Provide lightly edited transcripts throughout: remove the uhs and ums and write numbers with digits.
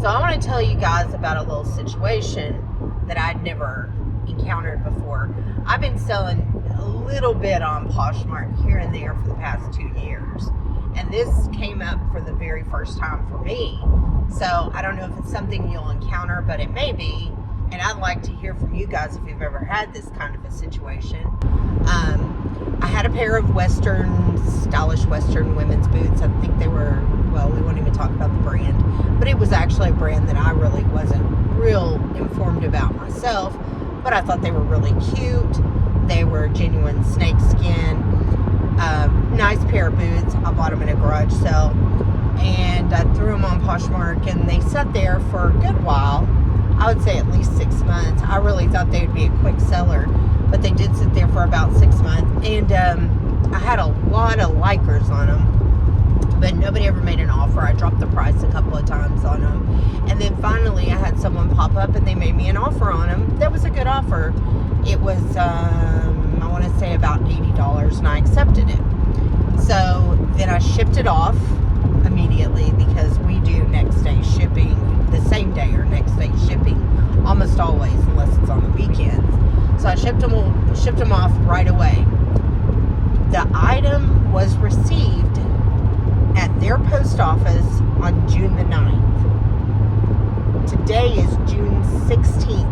So I want to tell you guys about a little situation that I'd never encountered before. I've been selling a little bit on Poshmark here and there for the past 2 years. And this came up for the very first time for me. So I don't know if it's something you'll encounter, but it may be. And I'd like to hear from you guys if you've ever had this kind of a situation. I had a pair of stylish Western women's boots. I think they were, well, we won't even talk about the brand, but it was actually a brand that I really wasn't real informed about myself, but I thought they were really cute. They were genuine snake skin, nice pair of boots. I bought them in a garage sale, and I threw them on Poshmark, and they sat there for a good while. I would say at least 6 months. I really thought they would be a quick seller, but they did sit there for about 6 months. And I had a lot of likers on them, but nobody ever made an offer. I dropped the price a couple of times on them. And then finally I had someone pop up and they made me an offer on them. That was a good offer. It was, I want to say about $80, and I accepted it. So then I shipped it off immediately because we do next day shipping, the same day or next day shipping almost always, unless it's on the weekends. So I shipped them off right away. The item was received at their post office on June the 9th. Today is June 16th.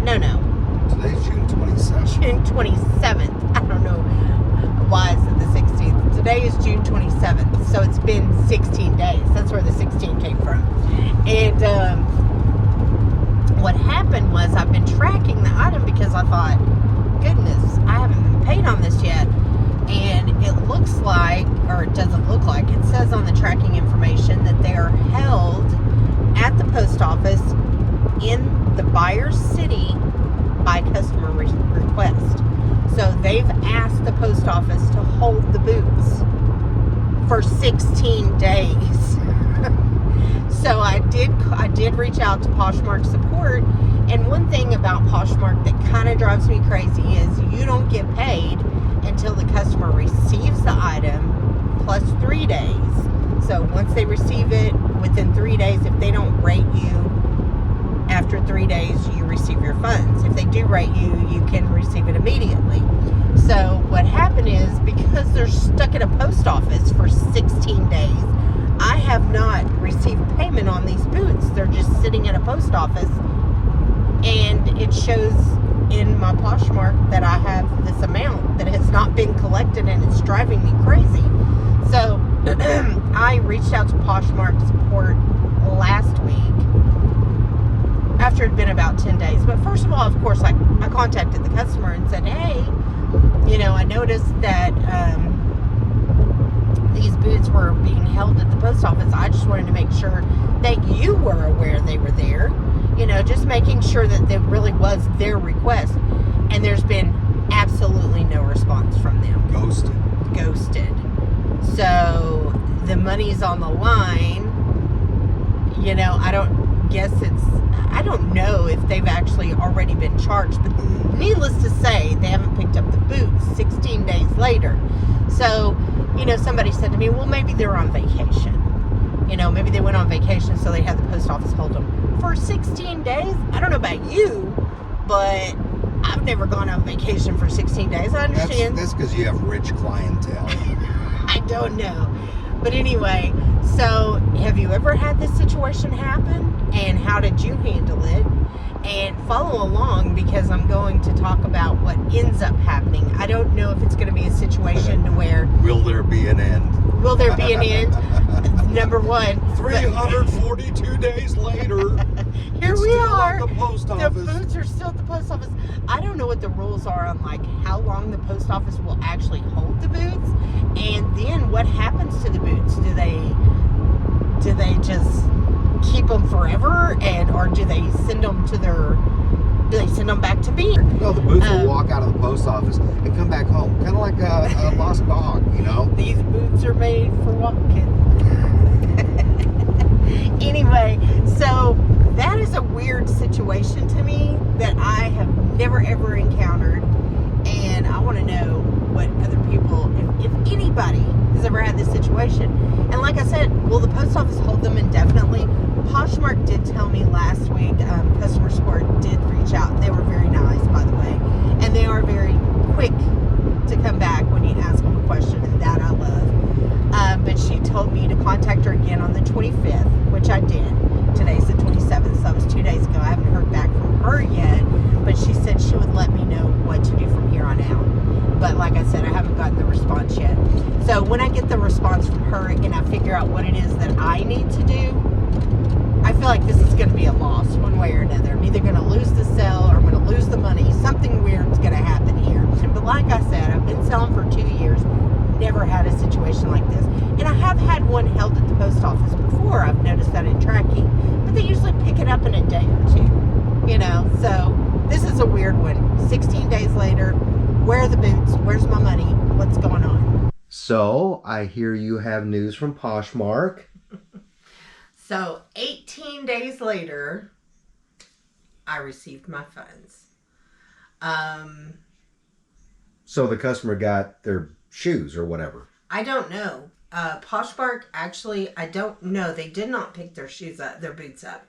No. Today's June 27th. June 27th. I don't know why is it the 16th. Today is June 27th, so it's been 16 days. That's where the 16 came from. And what happened was I've been tracking the item because I thought, goodness, I haven't been paid on this yet. And it looks like, or it doesn't look like, it says on the tracking information that they are held at the post office in the buyer's city by customer request. So they've asked the post office to hold the boots for 16 days. So I did reach out to Poshmark support, and one thing about Poshmark that kind of drives me crazy is you don't get paid until the customer receives the item plus 3 days. So once they receive it, within 3 days, if they don't rate you after 3 days, you receive your funds. If they do rate you, you can receive it immediately. So what happened is, because they're stuck at a post office for 16 days, I have not received payment on these boots. They're just sitting at a post office, and it shows in my Poshmark that I have this amount that has not been collected, and it's driving me crazy. So I reached out to Poshmark support last week after it had been about 10 days. But first of all, of course, I contacted the customer and said, hey, I noticed that these boots were being held at the post office. I just wanted to make sure that you were aware they were there, just making sure that it really was their request. And there's been absolutely no response from them. Ghosted. So the money's on the line. I don't know if they've actually already been charged, but needless to say, they haven't picked up the boots 16 days later. So, somebody said to me, well, maybe they're on vacation. Maybe they went on vacation, so they had the post office hold them for 16 days. I don't know about you, but I've never gone on vacation for 16 days. I understand. That's because you have rich clientele. I don't know. But anyway, so have you ever had this situation happen? And how did you handle it? And follow along, because I'm going to talk about what ends up happening. I don't know if it's going to be a situation to where... Will there be an end? Will there be an end? Number one. 342 days later. Here we are. At the post office. The boots are still at the post office. I don't know what the rules are on how long the post office will actually hold the boots, and then what happens to the boots. Do they just keep them forever, or do they send them back to me? No, the boots will walk out of the post office and come back home, kind of like a lost dog. These boots are made for walking. Anyway, so that is a weird situation to me that I have never ever encountered, and I want to know what other people, if anybody has ever had this situation. And like I said, will the post office hold them indefinitely? Poshmark did tell me last week, customer support did reach out. They were very nice, by the way. And they are very quick to come back when you ask them a question, and that I love. But she told me to contact her again on the 25th, which I did. Today's the 27th, so that was 2 days ago. I haven't heard back from her yet, but she said she would let me know what to do from here on out. But like I said, I haven't gotten the response yet. So when I get the response from her and I figure out what it is that I need to do, I feel like this is going to be a loss one way or another. I'm either going to lose the sale or I'm going to lose the money. Something weird's going to happen here. But like I said, I've been selling for 2 years. Never had a situation like this. And I have had one held at the post office before. I've noticed that in tracking. But they usually pick it up in a day or two. You know, so this is a weird one. 16 days later, where are the boots? Where's my money? What's going on? So, I hear you have news from Poshmark. So, 18 days later, I received my funds. So the customer got their shoes or whatever. I don't know. Poshmark, actually, I don't know. They did not pick their shoes up, their boots up.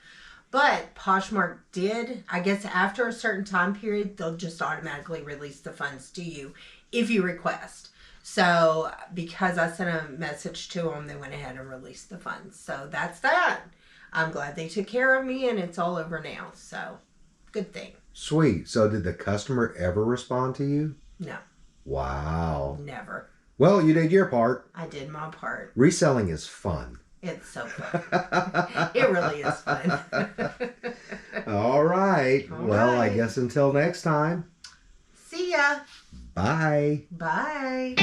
But Poshmark did, I guess after a certain time period, they'll just automatically release the funds to you if you request. So because I sent a message to them, they went ahead and released the funds. So that's that. I'm glad they took care of me and it's all over now. So good thing. Sweet. So did the customer ever respond to you? No. Wow. Never. Well, you did your part. I did my part. Reselling is fun. It's so fun. It really is fun. All right. Well, I guess until next time. See ya. Bye. Bye.